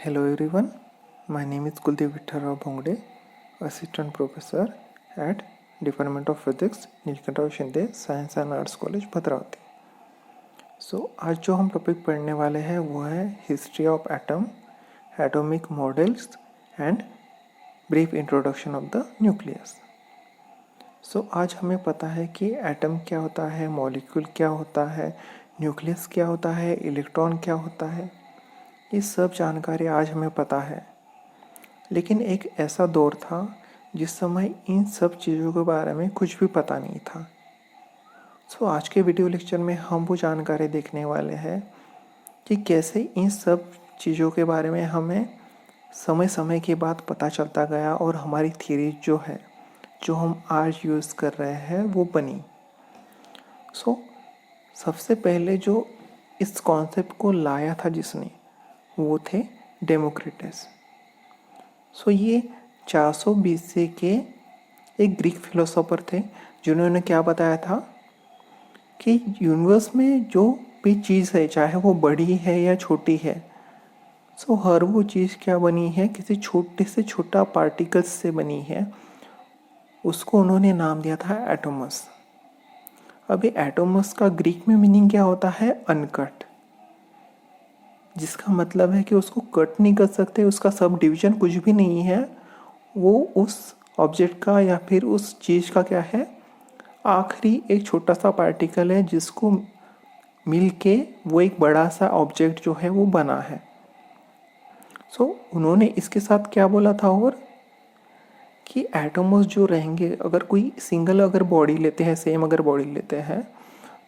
Hello everyone, my name is Kuldeep Vittarao Bhongde, Assistant Professor at Department of Physics, Neelkanth Shinde science and arts college Bhadravati. आज जो हम topic पढ़ने वाले हैं वो है history of atom, atomic models and brief introduction of the nucleus. आज हमें पता है कि एटम क्या होता है, मॉलिक्यूल क्या होता है, न्यूक्लियस क्या होता है, इलेक्ट्रॉन क्या होता है, ये सब जानकारी आज हमें पता है। लेकिन एक ऐसा दौर था जिस समय इन सब चीज़ों के बारे में कुछ भी पता नहीं था। आज के वीडियो लेक्चर में हम वो जानकारी देखने वाले हैं कि कैसे इन सब चीज़ों के बारे में हमें समय समय के बाद पता चलता गया और हमारी थ्योरी जो है, जो हम आज यूज़ कर रहे हैं, वो बनी। सबसे पहले जो इस कॉन्सेप्ट को लाया था जिसने, वो थे डेमोक्रिटस। ये 400 BC के एक ग्रीक फिलोसोफर थे जिन्होंने क्या बताया था कि यूनिवर्स में जो भी चीज़ है, चाहे वो बड़ी है या छोटी है, हर वो चीज़ क्या बनी है, किसी छोटे से छोटा पार्टिकल्स से बनी है। उसको उन्होंने नाम दिया था एटॉमस। अभी एटॉमस का ग्रीक में मीनिंग क्या होता है? अनकट, जिसका मतलब है कि उसको कट नहीं कर सकते, उसका सब डिवीजन कुछ भी नहीं है। वो उस ऑब्जेक्ट का या फिर उस चीज़ का क्या है, आखिरी एक छोटा सा पार्टिकल है जिसको मिल के वो एक बड़ा सा ऑब्जेक्ट जो है वो बना है। उन्होंने इसके साथ क्या बोला था और कि एटॉमस जो रहेंगे, अगर कोई सिंगल अगर बॉडी लेते हैं, सेम अगर बॉडी लेते हैं,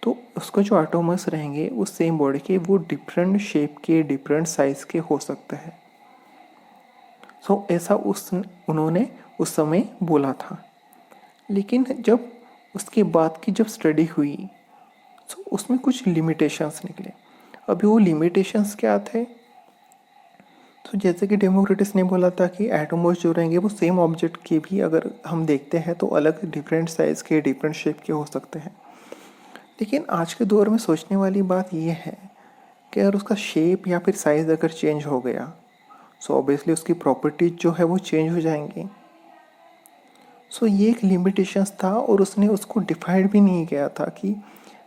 तो उसका जो एटॉमस रहेंगे उस सेम बॉडी के, वो डिफरेंट शेप के, डिफरेंट साइज के हो सकते हैं। ऐसा उन्होंने उस समय बोला था। लेकिन जब उसके बाद की जब स्टडी हुई तो उसमें कुछ लिमिटेशंस निकले। अभी वो लिमिटेशंस क्या थे? जैसे कि डेमोक्रिटस ने बोला था कि एटॉमस जो रहेंगे वो सेम ऑब्जेक्ट के भी अगर हम देखते हैं तो अलग डिफरेंट साइज के, डिफरेंट शेप के हो सकते हैं। लेकिन आज के दौर में सोचने वाली बात यह है कि अगर उसका शेप या फिर साइज़ अगर चेंज हो गया ऑब्वियसली उसकी प्रॉपर्टीज जो है वो चेंज हो जाएंगी। ये एक लिमिटेशंस था और उसने उसको डिफाइंड भी नहीं किया था कि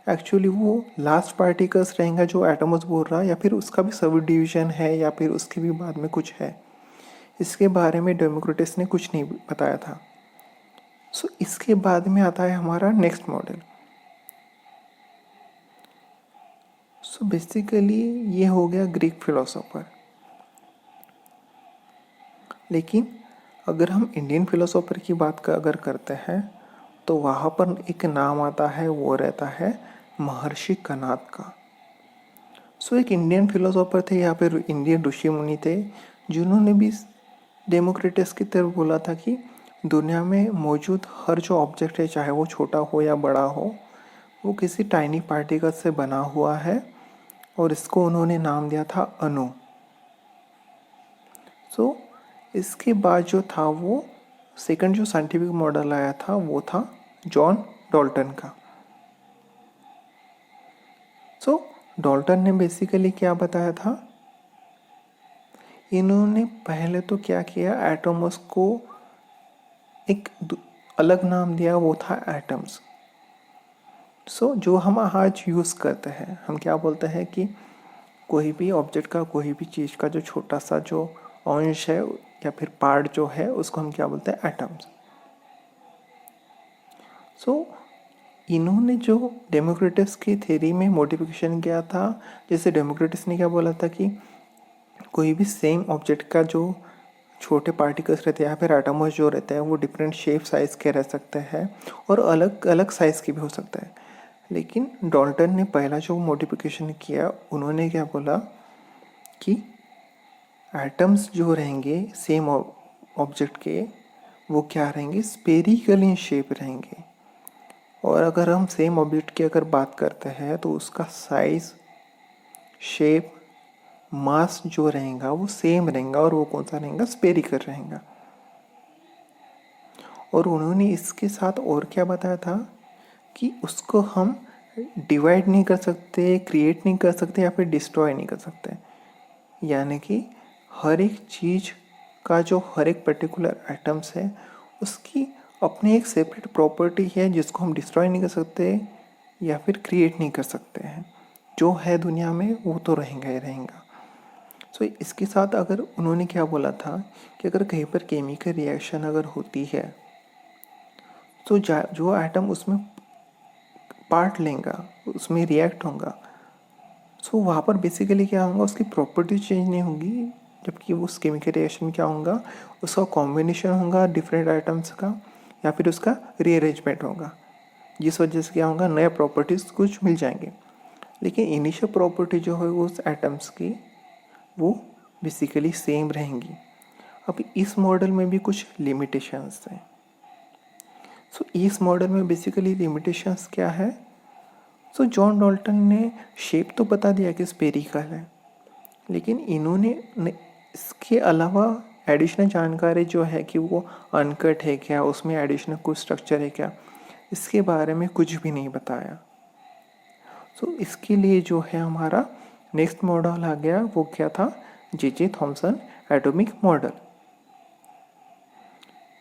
एक्चुअली वो लास्ट पार्टिकल्स रहेगा जो एटॉमस बोल रहा है, या फिर उसका भी सब डिवीजन है, या फिर उसके भी बाद में कुछ है। इसके बारे में डेमोक्रिटस ने कुछ नहीं बताया था। इसके बाद में आता है हमारा नेक्स्ट मॉडल। बेसिकली ये हो गया ग्रीक फिलोसोफर। लेकिन अगर हम इंडियन फिलोसोफर की बात अगर करते हैं तो वहाँ पर एक नाम आता है, वो रहता है महर्षि कणाद का। एक इंडियन फिलोसोफर थे, यहाँ पे इंडियन ऋषि मुनि थे, जिन्होंने भी डेमोक्रिटस की तरफ बोला था कि दुनिया में मौजूद हर जो ऑब्जेक्ट है, चाहे वो छोटा हो या बड़ा हो, वो किसी टाइनी पार्टिकल से बना हुआ है, और इसको उन्होंने नाम दिया था अणु। इसके बाद जो था वो सेकंड जो साइंटिफिक मॉडल आया था वो था जॉन डाल्टन का। डाल्टन ने बेसिकली क्या बताया था? इन्होंने पहले तो क्या किया, एटॉमस को एक अलग नाम दिया, वो था एटम्स। जो हम आज यूज़ करते हैं, हम क्या बोलते हैं कि कोई भी ऑब्जेक्ट का, कोई भी चीज़ का जो छोटा सा जो अंश है या फिर पार्ट जो है, उसको हम क्या बोलते हैं? एटम्स। इन्होंने जो डेमोक्रिटस की थ्योरी में मॉडिफिकेशन किया था, जैसे डेमोक्रिटस ने क्या बोला था कि कोई भी सेम ऑब्जेक्ट का जो छोटे पार्टिकल्स रहते हैं या फिर एटॉमस जो रहते हैं वो डिफरेंट शेप साइज़ के रह सकते हैं और अलग अलग साइज़ के भी हो सकते हैं। लेकिन डाल्टन ने पहला जो मॉडिफिकेशन किया, उन्होंने क्या बोला कि एटम्स जो रहेंगे सेम ऑब्जेक्ट के, वो क्या रहेंगे? स्फेरिकल इन शेप रहेंगे। और अगर हम सेम ऑब्जेक्ट की अगर बात करते हैं तो उसका साइज, शेप, मास जो रहेगा वो सेम रहेगा, और वो कौन सा रहेगा? स्फेरिकल रहेगा। और उन्होंने इसके साथ और क्या बताया था कि उसको हम डिवाइड नहीं कर सकते, क्रिएट नहीं कर सकते, या फिर डिस्ट्रॉय नहीं कर सकते। यानी कि हर एक चीज़ का जो हर एक पर्टिकुलर आइटम्स है उसकी अपनी एक सेपरेट प्रॉपर्टी है जिसको हम डिस्ट्रॉय नहीं कर सकते या फिर क्रिएट नहीं कर सकते हैं। जो है दुनिया में वो तो रहेगा ही रहेगा। सो इसके साथ अगर उन्होंने क्या बोला था कि अगर कहीं पर केमिकल रिएक्शन अगर होती है तो जो आइटम उसमें पार्ट लेगा, उसमें रिएक्ट होगा, सो वहाँ पर बेसिकली क्या होगा, उसकी प्रॉपर्टी चेंज नहीं होगी, जबकि उस केमिकल रिएक्शन में क्या होगा, उसका कॉम्बिनेशन होगा डिफरेंट आइटम्स का या फिर उसका रीअरेंजमेंट होगा, जिस वजह से क्या होगा, नए प्रॉपर्टीज़ कुछ मिल जाएंगे। लेकिन इनिशियल प्रॉपर्टी जो है उस एटम्स की वो बेसिकली सेम रहेंगी। अब इस मॉडल में भी कुछ लिमिटेशंस हैं। सो इस मॉडल में बेसिकली लिमिटेशंस क्या है, सो जॉन डाल्टन ने शेप तो बता दिया कि स्फेरिकल है, लेकिन इन्होंने इसके अलावा एडिशनल जानकारी जो है कि वो अनकट है क्या, उसमें एडिशनल कुछ स्ट्रक्चर है क्या, इसके बारे में कुछ भी नहीं बताया। सो इसके लिए जो है हमारा नेक्स्ट मॉडल आ गया, वो क्या था, जे थॉमसन एटॉमिक मॉडल।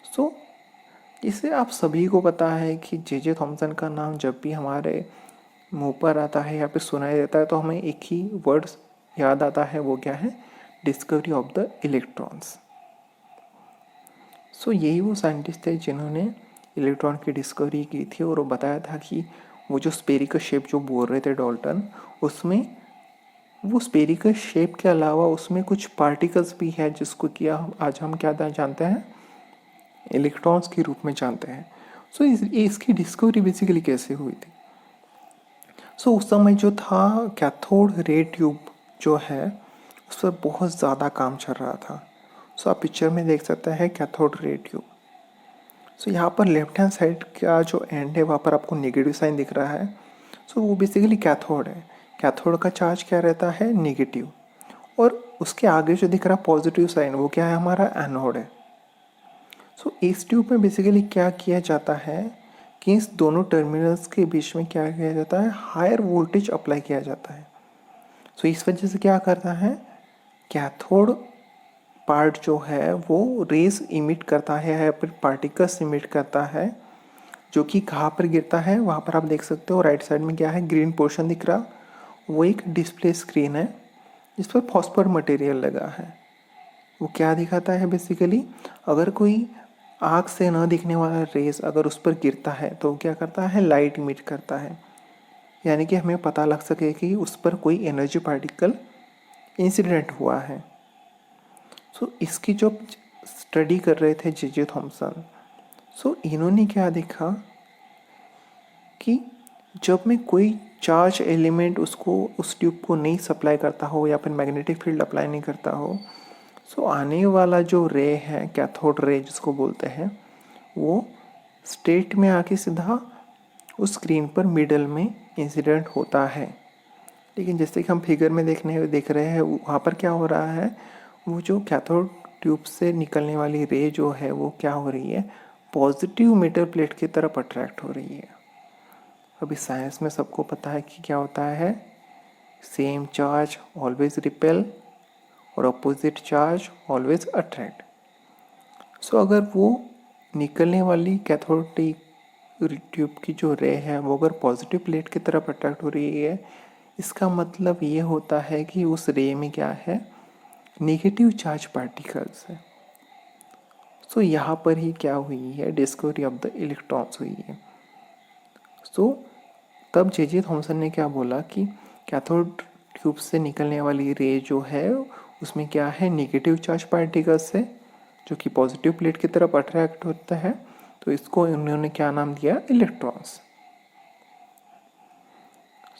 सो इसे आप सभी को पता है कि जे थॉमसन का नाम जब भी हमारे मुंह पर आता है या फिर सुनाई देता है तो हमें एक ही वर्ड्स याद आता है, वो क्या है, डिस्कवरी ऑफ द इलेक्ट्रॉन्स। सो यही वो साइंटिस्ट थे जिन्होंने इलेक्ट्रॉन की डिस्कवरी की थी और वो बताया था कि वो जो स्पेरिकल शेप जो बोल रहे थे डाल्टन, उसमें वो स्पेरिकल शेप के अलावा उसमें कुछ पार्टिकल्स भी है जिसको कि आज हम क्या जानते हैं, इलेक्ट्रॉन्स के रूप में जानते हैं। सो इसकी डिस्कवरी बेसिकली कैसे हुई थी, सो उस समय जो था कैथोड रे ट्यूब जो है उस पर बहुत ज़्यादा काम चल रहा था। सो आप पिक्चर में देख सकते हैं कैथोड रे ट्यूब। सो यहाँ पर लेफ्ट हैंड साइड का जो एंड है वहाँ पर आपको नेगेटिव साइन दिख रहा है। सो वो बेसिकली कैथोड है। कैथोड का चार्ज क्या रहता है, नेगेटिव, और उसके आगे जो दिख रहा पॉजिटिव साइन वो क्या है, हमारा एनोड है। सो इस ट्यूब में बेसिकली क्या किया जाता है कि इस दोनों टर्मिनल्स के बीच में क्या किया जाता है, हायर वोल्टेज अप्लाई किया जाता है। सो इस वजह से क्या करता है, कैथोड पार्ट जो है वो रेज इमिट करता है या फिर पार्टिकल्स इमिट करता है, जो कि कहाँ पर गिरता है, वहाँ पर आप देख सकते हो राइट साइड में क्या है, ग्रीन पोर्शन दिख रहा, वो एक डिस्प्ले स्क्रीन है जिस पर फॉस्फर मटेरियल लगा है। वो क्या दिखाता है बेसिकली, अगर कोई आँख से न दिखने वाला रेस अगर उस पर गिरता है तो क्या करता है, लाइट इमिट करता है, यानी कि हमें पता लग सके कि उस पर कोई एनर्जी पार्टिकल इंसिडेंट हुआ है। सो इसकी जो स्टडी कर रहे थे जे थॉमसन, सो इन्होंने क्या देखा कि जब मैं कोई चार्ज एलिमेंट उसको उस ट्यूब को नहीं सप्लाई करता हो या फिर मैग्नेटिक फील्ड अप्लाई नहीं करता हो, सो आने वाला जो रे है, कैथोड रे जिसको बोलते हैं, वो स्टेट में आके सीधा उस स्क्रीन पर मिडल में इंसिडेंट होता है। लेकिन जैसे कि हम फिगर में देख रहे हैं, वहाँ पर क्या हो रहा है, वो जो कैथोड ट्यूब से निकलने वाली रे जो है वो क्या हो रही है, पॉजिटिव मेटल प्लेट की तरफ अट्रैक्ट हो रही है। अभी साइंस में सबको पता है कि क्या होता है, सेम चार्ज ऑलवेज रिपेल और अपोजिट चार्ज ऑलवेज अट्रैक्ट। सो अगर वो निकलने वाली कैथोड ट्यूब की जो रे है वो अगर पॉजिटिव प्लेट की तरफ अट्रैक्ट हो रही है, इसका मतलब ये होता है कि उस रे में क्या है, नेगेटिव चार्ज पार्टिकल्स है। सो यहाँ पर ही क्या हुई है, डिस्कवरी ऑफ द इलेक्ट्रॉन्स हुई है। सो तब जे थॉमसन ने क्या बोला कि कैथोड ट्यूब से निकलने वाली रे जो है उसमें क्या है, नेगेटिव चार्ज पार्टिकल्स है जो कि पॉजिटिव प्लेट की तरफ अट्रैक्ट होता है, तो इसको उन्होंने क्या नाम दिया, इलेक्ट्रॉन्स।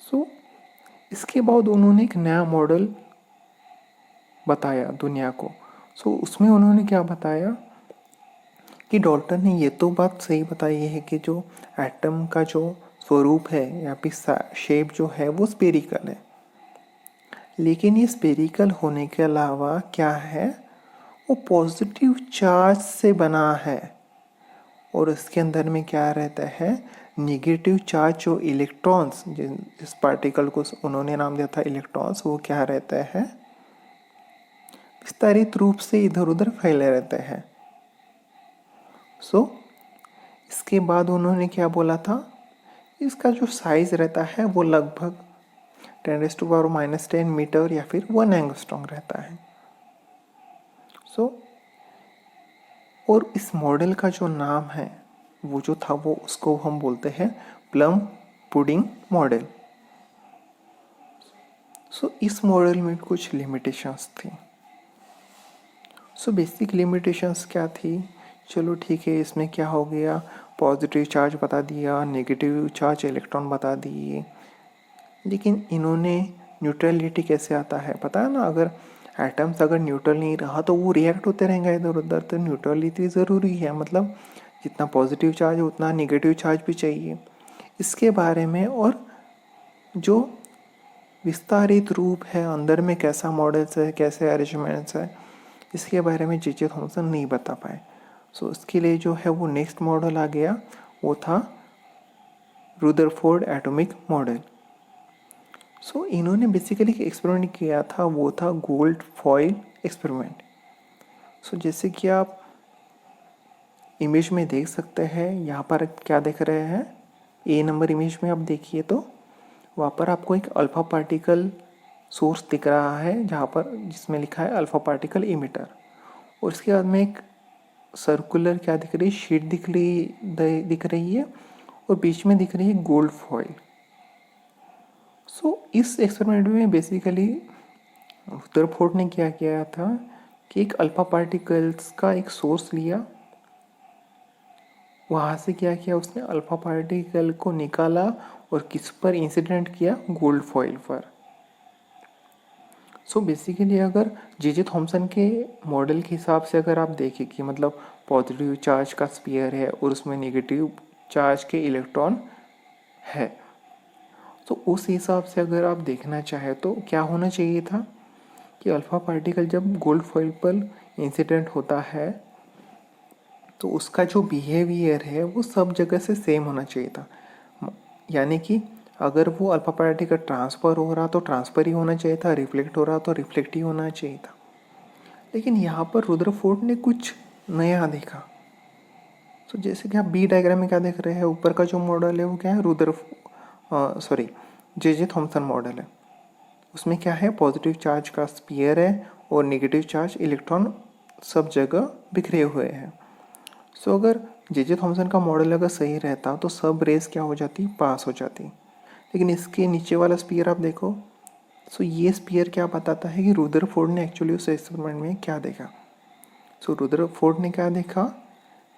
सो इसके बाद उन्होंने एक नया मॉडल बताया दुनिया को। सो उसमें उन्होंने क्या बताया कि डाल्टन ने ये तो बात सही बताई है कि जो एटम का जो स्वरूप है या फिर शेप जो है वो स्पेरिकल है, लेकिन ये स्पेरिकल होने के अलावा क्या है, वो पॉजिटिव चार्ज से बना है और इसके अंदर में क्या रहता है, नेगेटिव चार्ज जो इलेक्ट्रॉन्स, जिस पार्टिकल को उन्होंने नाम दिया था इलेक्ट्रॉन्स, वो क्या रहता है, इस विस्तारित रूप से इधर उधर फैले रहते हैं। इसके बाद उन्होंने क्या बोला था, इसका जो साइज रहता है वो लगभग 10⁻⁻10 मीटर या फिर 1 एंगस्ट्रॉम रहता है। और इस मॉडल का जो नाम है वो जो था वो उसको हम बोलते हैं प्लम पुडिंग मॉडल। इस मॉडल में कुछ लिमिटेशंस थी। बेसिक लिमिटेशंस क्या थी, चलो ठीक है, इसमें क्या हो गया, पॉजिटिव चार्ज बता दिया, नेगेटिव चार्ज इलेक्ट्रॉन बता दिए, लेकिन इन्होंने न्यूट्रलिटी कैसे आता है पता है ना। अगर एटम्स अगर न्यूट्रल नहीं रहा तो वो रिएक्ट होते रहेंगे इधर उधर, तो न्यूट्रलिटी ज़रूरी है, मतलब जितना पॉजिटिव चार्ज उतना नेगेटिव चार्ज भी चाहिए। इसके बारे में और जो विस्तारित रूप है अंदर में कैसा मॉडल्स है, कैसे अरेंजमेंट्स है, इसके बारे में जे थॉमसन नहीं बता पाए। इसके लिए जो है वो नेक्स्ट मॉडल आ गया, वो था रुदरफोर्ड एटॉमिक मॉडल। इन्होंने बेसिकली एक एक्सपेरिमेंट किया था, वो था गोल्ड फॉइल एक्सपेरिमेंट। जैसे कि आप इमेज में देख सकते हैं, यहाँ पर क्या देख रहे हैं, ए नंबर इमेज में आप देखिए तो वहाँ पर आपको एक अल्फा पार्टिकल सोर्स दिख रहा है, जहाँ पर जिसमें लिखा है अल्फा पार्टिकल इमिटर, और इसके बाद में एक सर्कुलर क्या दिख रही है, शीट दिख रही है, और बीच में दिख रही है गोल्ड फॉइल। इस एक्सपेरिमेंट में बेसिकली रुदरफोर्ड ने क्या किया था कि एक अल्फा पार्टिकल्स का एक सोर्स लिया, वहाँ से क्या किया उसने, अल्फा पार्टिकल को निकाला और किस पर इंसिडेंट किया, गोल्ड फॉइल पर। बेसिकली अगर जे थॉमसन के मॉडल के हिसाब से अगर आप देखें कि मतलब पॉजिटिव चार्ज का स्फीयर है और उसमें नेगेटिव चार्ज के इलेक्ट्रॉन है, तो उस हिसाब से अगर आप देखना चाहें तो क्या होना चाहिए था कि अल्फा पार्टिकल जब गोल्ड फॉइल पर इंसिडेंट होता है तो उसका जो बिहेवियर है वो सब जगह से सेम होना चाहिए था। यानी कि अगर वो अल्फा पार्टिकल ट्रांसफ़र हो रहा तो ट्रांसफ़र ही होना चाहिए था, रिफ्लेक्ट हो रहा तो रिफ्लेक्ट ही होना चाहिए था। लेकिन यहाँ पर रुदरफोर्ड ने कुछ नया देखा। जैसे कि आप बी डायग्राम में क्या देख रहे हैं, ऊपर का जो मॉडल है वो क्या है, जे थॉमसन मॉडल है। उसमें क्या है, पॉजिटिव चार्ज का स्फीयर है और नेगेटिव चार्ज इलेक्ट्रॉन सब जगह बिखरे हुए हैं। अगर जे थॉमसन का मॉडल अगर सही रहता तो सब रेस क्या हो जाती, पास हो जाती। लेकिन इसके नीचे वाला स्फीयर आप देखो, ये स्फीयर क्या बताता है कि रुदरफोर्ड ने एक्चुअली उस एक्सपेरिमेंट में क्या देखा। रुदरफोर्ड ने क्या देखा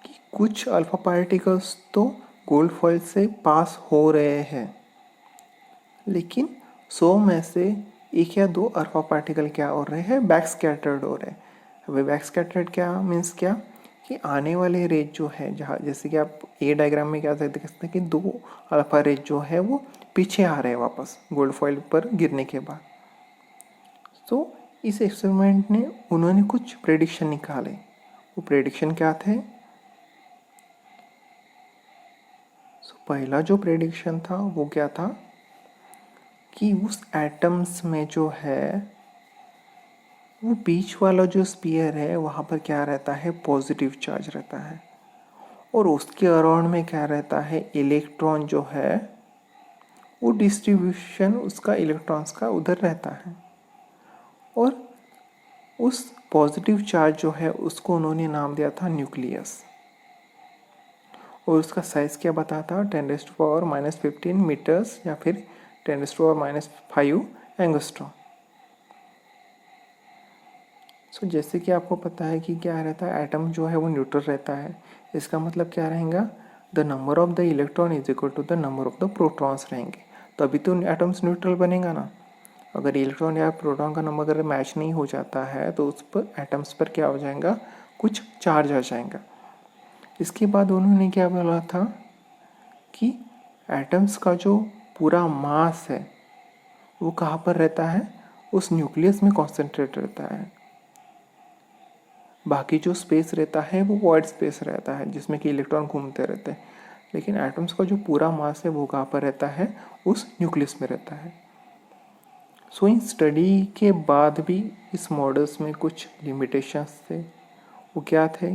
कि कुछ अल्फा पार्टिकल्स तो गोल्ड फॉइल से पास हो रहे हैं, लेकिन 100 में से 1 या 2 अल्फा पार्टिकल क्या हो रहे हैं, बैक स्कैटर्ड हो रहे हैं। अब बैक स्कैटर्ड क्या मीन्स क्या कि आने वाले रेज जो है, जहाँ जैसे कि आप ए डायग्राम में क्या देख सकते हैं कि 2 अल्फा रेज जो है वो पीछे आ रहे हैं वापस गोल्ड फॉइल पर गिरने के बाद। इस एक्सपेरिमेंट ने उन्होंने कुछ प्रेडिक्शन निकाले। वो प्रेडिक्शन क्या थे, पहला जो प्रेडिक्शन था वो क्या था कि उस एटम्स में जो है वो बीच वाला जो स्फीयर है वहाँ पर क्या रहता है, पॉजिटिव चार्ज रहता है, और उसके अराउंड में क्या रहता है, इलेक्ट्रॉन जो है वो डिस्ट्रीब्यूशन उसका इलेक्ट्रॉन्स का उधर रहता है। और उस पॉजिटिव चार्ज जो है उसको उन्होंने नाम दिया था न्यूक्लियस, और उसका साइज़ क्या बताता, 10⁻⁻15 मीटर्स या फिर 10⁻⁵ एंगस्ट्रॉम। जैसे कि आपको पता है कि क्या रहता है, एटम जो है वो न्यूट्रल रहता है। इसका मतलब क्या रहेगा, the number of the electron is equal to the number of the protons रहेंगे, तभी तो एटम्स न्यूट्रल बनेगा ना। अगर इलेक्ट्रॉन या प्रोटॉन का नंबर अगर मैच नहीं हो जाता है तो उस पर एटम्स पर क्या हो जाएगा, कुछ चार्ज आ जाएगा। इसके बाद उन्होंने क्या बोला था कि एटम्स का जो पूरा मास है वो कहाँ पर रहता है, उस न्यूक्लियस में कॉन्सेंट्रेट रहता है। बाकी जो स्पेस रहता है वो वॉइड स्पेस रहता है जिसमें कि इलेक्ट्रॉन घूमते रहते हैं, लेकिन एटम्स का जो पूरा मास है वो कहाँ पर रहता है, उस न्यूक्लियस में रहता है। सो इन स्टडी के बाद भी इस मॉडल्स में कुछ लिमिटेशंस थे। वो क्या थे?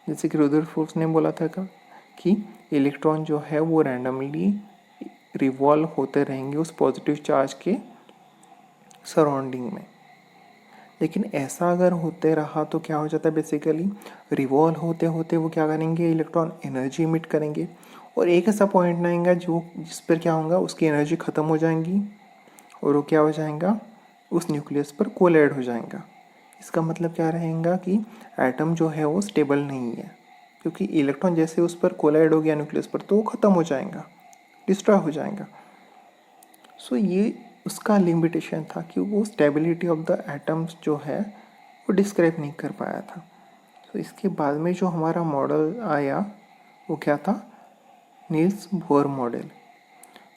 जैसे कि रुदरफोर्ड ने बोला था कि इलेक्ट्रॉन जो है वो रैंडमली रिवॉल्व होते रहेंगे उस पॉजिटिव चार्ज के सराउंडिंग में। लेकिन ऐसा अगर होते रहा तो क्या हो जाता है, बेसिकली रिवॉल्व होते होते वो क्या करेंगे, इलेक्ट्रॉन एनर्जी इमिट करेंगे और एक ऐसा पॉइंट आएगा जिस पर क्या होगा, उसकी एनर्जी ख़त्म हो जाएंगी और वो क्या हो जाएगा, उस न्यूक्लियस पर कोलाइड हो जाएगा। इसका मतलब क्या रहेगा कि एटम जो है वो स्टेबल नहीं है, क्योंकि इलेक्ट्रॉन जैसे उस पर कोलाइड हो गया न्यूक्लियस पर तो वो ख़त्म हो जाएगा, डिस्ट्रॉय हो जाएगा। सो ये उसका लिमिटेशन था कि वो स्टेबिलिटी ऑफ द एटम्स जो है वो डिस्क्राइब नहीं कर पाया था। तो इसके बाद में जो हमारा मॉडल आया वो क्या था, नील्स बोर मॉडल।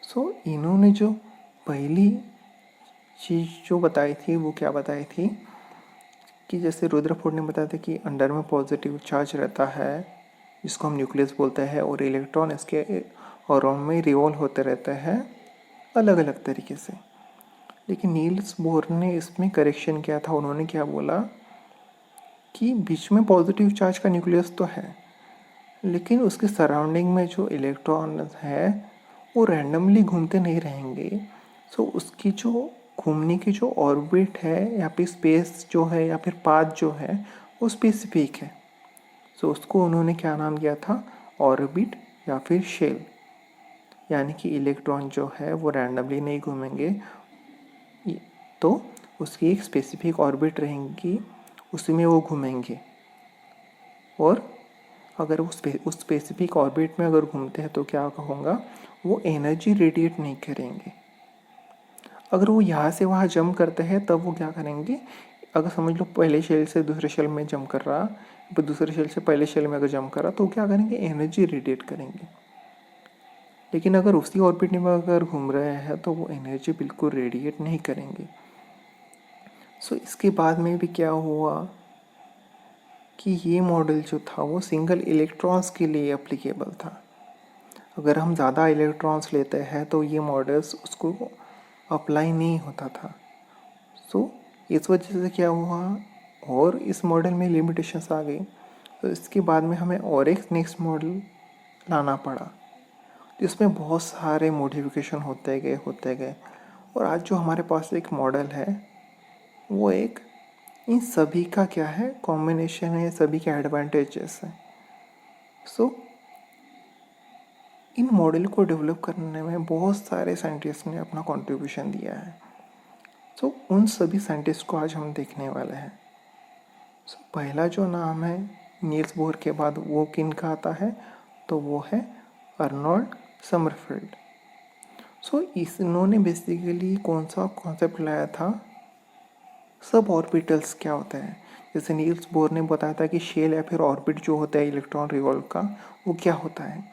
सो इन्होंने जो पहली चीज़ जो बताई थी वो क्या बताई थी कि जैसे रुदरफोर्ड ने बताया था कि अंदर में पॉजिटिव चार्ज रहता है जिसको हम न्यूक्लियस बोलते हैं और इलेक्ट्रॉन इसके अराउंड में रिवॉल्व होते रहते हैं अलग अलग तरीके से। लेकिन नील्स बोर ने इसमें करेक्शन किया था। उन्होंने क्या बोला कि बीच में पॉजिटिव चार्ज का न्यूक्लियस तो है, लेकिन उसके सराउंडिंग में जो इलेक्ट्रॉन है वो रैंडमली घूमते नहीं रहेंगे। सो उसकी जो घूमने की जो ऑर्बिट है या फिर स्पेस जो है या फिर पाथ जो है वो स्पेसिफिक है। सो उसको उन्होंने क्या नाम दिया था, ऑर्बिट या फिर शेल। यानी कि इलेक्ट्रॉन जो है वो रैंडमली नहीं घूमेंगे, तो उसकी एक स्पेसिफिक ऑर्बिट रहेंगी, उसी में वो घूमेंगे। और अगर उस स्पेसिफिक ऑर्बिट में अगर घूमते हैं तो क्या होगा, वो एनर्जी रेडिएट नहीं करेंगे। अगर वो यहाँ से वहाँ जंप करते हैं तब वो क्या करेंगे, अगर समझ लो पहले शेल से दूसरे शेल में जंप कर रहा, फिर दूसरे शेल से पहले शेल में अगर जंप कर रहा तो क्या करेंगे, एनर्जी रेडिएट करेंगे। लेकिन अगर उसी ऑर्बिट में अगर घूम रहे हैं तो वो एनर्जी बिल्कुल रेडिएट नहीं करेंगे। सो इसके बाद में भी क्या हुआ कि ये मॉडल जो था वो सिंगल इलेक्ट्रॉन्स के लिए एप्लीकेबल था। अगर हम ज़्यादा इलेक्ट्रॉन्स लेते हैं तो ये मॉडल्स उसको अप्लाई नहीं होता था। सो इस वजह से क्या हुआ, और इस मॉडल में लिमिटेशंस आ गई। तो इसके बाद में हमें और एक नेक्स्ट मॉडल लाना पड़ा जिसमें बहुत सारे मॉडिफिकेशन होते गए और आज जो हमारे पास एक मॉडल है वो एक इन सभी का क्या है, कॉम्बिनेशन है, सभी के एडवांटेजेस हैं। सो इन मॉडल को डेवलप करने में बहुत सारे साइंटिस्ट ने अपना कंट्रीब्यूशन दिया है। सो उन सभी साइंटिस्ट को आज हम देखने वाले हैं। सो पहला जो नाम है नील्स बोर के बाद वो किन का आता है, तो वो है अर्नोल्ड समरफील्ड। सो इन्होंने बेसिकली कौन सा कॉन्सेप्ट लाया था, सब ऑर्बिटल्स क्या होता है। जैसे नील्स बोर ने बताया था कि शेल या फिर ऑर्बिट जो होता है इलेक्ट्रॉन रिवॉल्व का वो क्या होता है,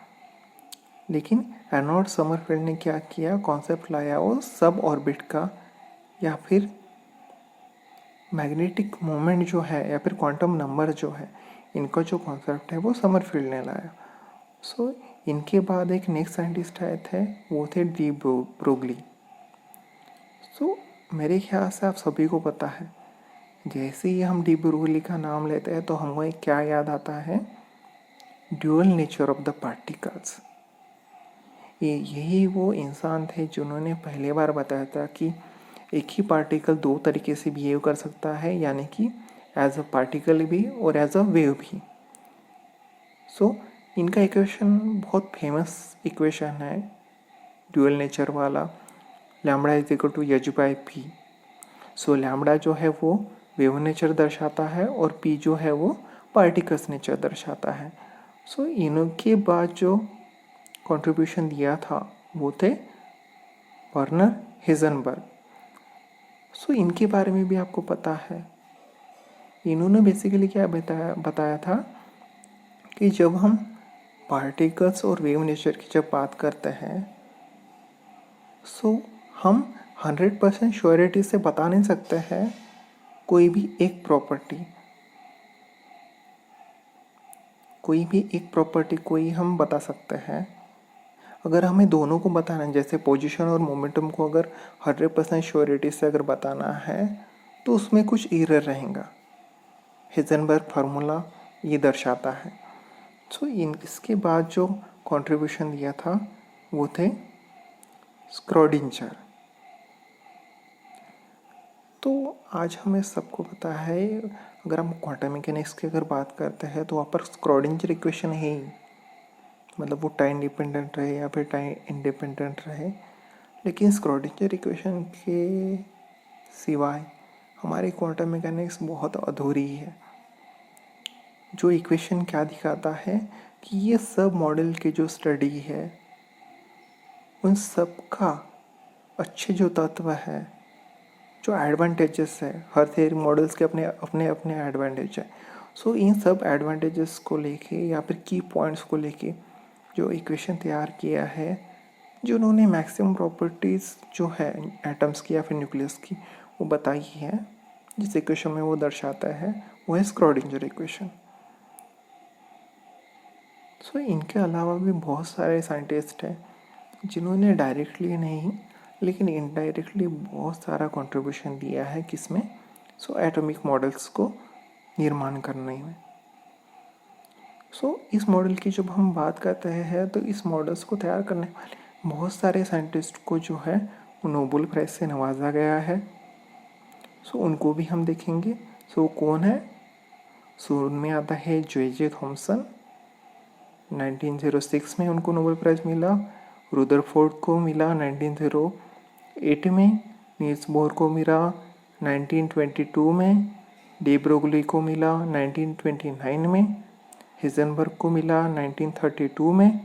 लेकिन अर्नोल्ड समरफील्ड ने क्या किया, कॉन्सेप्ट लाया वो सब ऑर्बिट का या फिर मैग्नेटिक मोमेंट जो है या फिर क्वांटम नंबर जो है, इनका जो कॉन्सेप्ट है वो समरफील्ड ने लाया। सो इनके बाद एक नेक्स्ट साइंटिस्ट आए थे, वो थे डी ब्रोगली। सो मेरे ख्याल से आप सभी को पता है, जैसे ही हम डी ब्रोगली का नाम लेते हैं तो हमको एक क्या याद आता है, dual nature of the particles. यही वो इंसान थे जिन्होंने पहली बार बताया था कि एक ही पार्टिकल दो तरीके से बिहेव कर सकता है, यानी कि एज अ पार्टिकल भी और एज अ वेव भी। सो इनका इक्वेशन बहुत फेमस इक्वेशन है ड्यूअल नेचर वाला, lambda is equal to H by P. So lambda जो है वो वेव नेचर दर्शाता है और पी जो है वो पार्टिकल्स नेचर दर्शाता है। सो इनके बाद जो कंट्रीब्यूशन दिया था वो थे वर्नर हेजनबर्ग। सो इनके बारे में भी आपको पता है, इन्होंने बेसिकली क्या बताया था कि जब हम पार्टिकल्स और वेव नेचर की जब बात करते हैं, सो हम 100% श्योरिटी से बता नहीं सकते हैं कोई भी एक प्रॉपर्टी कोई हम बता सकते हैं। अगर हमें दोनों को बताना है, जैसे पोजीशन और मोमेंटम को अगर 100% श्योरिटी से अगर बताना है तो उसमें कुछ एरर रहेगा। हिजनबर्ग फार्मूला ये दर्शाता है। सो इसके बाद जो कंट्रीब्यूशन दिया था वो थे स्क्रोडिंजर। तो आज हमें सबको पता है, अगर हम क्वांटम मैकेनिक्स की अगर बात करते हैं तो वहाँ पर स्क्रोडिंजर इक्वेशन है ही, मतलब वो टाइम डिपेंडेंट रहे या फिर टाइम इंडिपेंडेंट रहे, लेकिन स्क्रोडिंजर इक्वेशन के सिवाय हमारी क्वांटम मैकेनिक्स बहुत अधूरी है। जो इक्वेशन क्या दिखाता है कि ये सब मॉडल के जो स्टडी है उन सब का अच्छे जो तत्व है, जो एडवांटेजेस है, हर थियरी मॉडल्स के अपने अपने अपने एडवांटेज है। सो इन सब एडवांटेजेस को लेके या फिर की पॉइंट्स को लेके जो इक्वेशन तैयार किया है, जो उन्होंने मैक्सिमम प्रॉपर्टीज़ जो है एटम्स की या फिर न्यूक्लियस की वो बताई है, जिस इक्वेशन में वो दर्शाता है वो है स्क्रोडिंजर इक्वेशन। सो इनके अलावा भी बहुत सारे साइंटिस्ट हैं जिन्होंने डायरेक्टली नहीं लेकिन इनडायरेक्टली बहुत सारा कंट्रीब्यूशन दिया है किसमें, सो एटॉमिक मॉडल्स को निर्माण करने में। सो इस मॉडल की जब हम बात करते हैं तो इस मॉडल्स को तैयार करने वाले बहुत सारे साइंटिस्ट को जो है वो नोबेल प्राइज़ से नवाजा गया है। सो उनको भी हम देखेंगे। सो कौन है, सो उनमें आता है जे थॉमसन, 1906 में उनको नोबेल प्राइज़ मिला। रुदरफोर्ड को मिला 1908 में। नील्स बोर को मिला 1922 में। डी ब्रोगली को मिला 1929 में। हिजनबर्ग को मिला 1932 में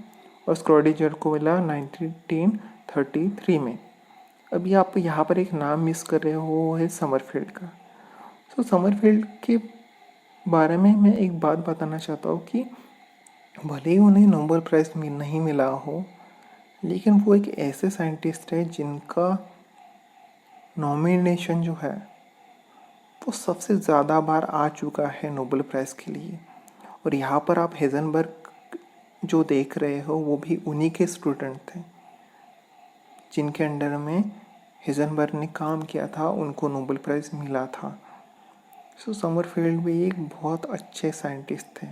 और स्क्रोडिंजर को मिला 1933 में। अभी आप यहाँ पर एक नाम मिस कर रहे हो, वो है समरफील्ड का। सो समरफील्ड के बारे में मैं एक बात बताना चाहता हूँ कि भले ही उन्हें नोबेल प्राइज़ नहीं मिला हो, लेकिन वो एक ऐसे साइंटिस्ट है जिनका नॉमिनेशन जो है वो सबसे ज़्यादा बार आ चुका है नोबेल प्राइज़ के लिए। और यहाँ पर आप हेजनबर्ग जो देख रहे हो वो भी उन्हीं के स्टूडेंट थे जिनके अंडर में हेजनबर्ग ने काम किया था, उनको नोबेल प्राइज़ मिला था। सो समरफील्ड भी एक बहुत अच्छे साइंटिस्ट थे।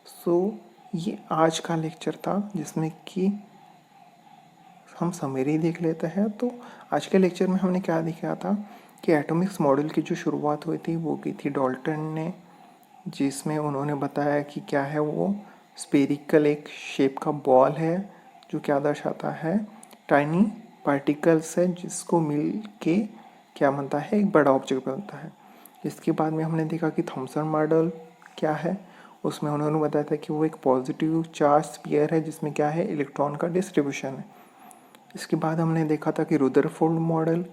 सो ये आज का लेक्चर था जिसमें कि हम समरी देख लेते हैं। तो आज के लेक्चर में हमने क्या देखा था कि एटॉमिक्स मॉडल की जो शुरुआत हुई थी वो की थी डाल्टन ने, जिसमें उन्होंने बताया कि क्या है वो स्फेरिकल एक शेप का बॉल है जो क्या दर्शाता है टाइनी पार्टिकल्स है जिसको मिल के क्या बनता है, एक बड़ा ऑब्जेक्ट बनता है। इसके बाद में हमने देखा कि थॉमसन मॉडल क्या है, उसमें उन्होंने बताया था कि वो एक पॉजिटिव चार्ज स्फीयर है जिसमें क्या है इलेक्ट्रॉन का डिस्ट्रीब्यूशन है। इसके बाद हमने देखा था कि रुदरफोर्ड मॉडल,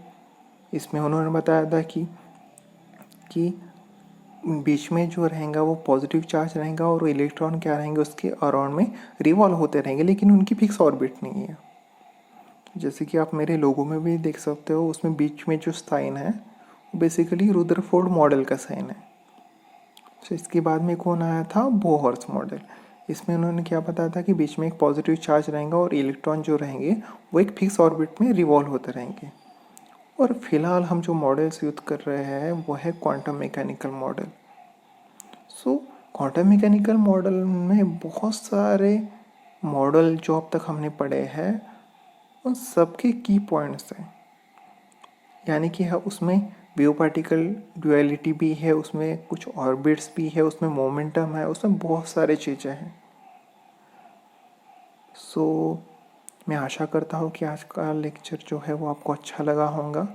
इसमें उन्होंने बताया था कि बीच में जो रहेगा वो पॉजिटिव चार्ज रहेगा और इलेक्ट्रॉन क्या रहेंगे उसके अराउंड में रिवॉल्व होते रहेंगे, लेकिन उनकी फिक्स ऑर्बिट नहीं है। जैसे कि आप मेरे लोगों में भी देख सकते हो, उसमें बीच में जो साइन है वो बेसिकली रुदरफोर्ड मॉडल का साइन है। तो इसके बाद में कौन आया था, बोहर्स मॉडल। इसमें उन्होंने क्या बताया था कि बीच में एक पॉजिटिव चार्ज रहेगा और इलेक्ट्रॉन जो रहेंगे वो एक फिक्स ऑर्बिट में रिवॉल्व होते रहेंगे। और फिलहाल हम जो मॉडल्स यूज कर रहे हैं वो है क्वांटम मैकेनिकल मॉडल। सो क्वांटम मैकेनिकल मॉडल में बहुत सारे मॉडल जो अब तक हमने पढ़े हैं उन सबके की पॉइंट्स हैं, यानी कि उसमें वेव पार्टिकल ड्यूअलिटी भी है, उसमें कुछ ऑर्बिट्स भी है, उसमें मोमेंटम है, उसमें बहुत सारे चीज़ें हैं। सो मैं आशा करता हूँ कि आज का लेक्चर जो है वो आपको अच्छा लगा होगा।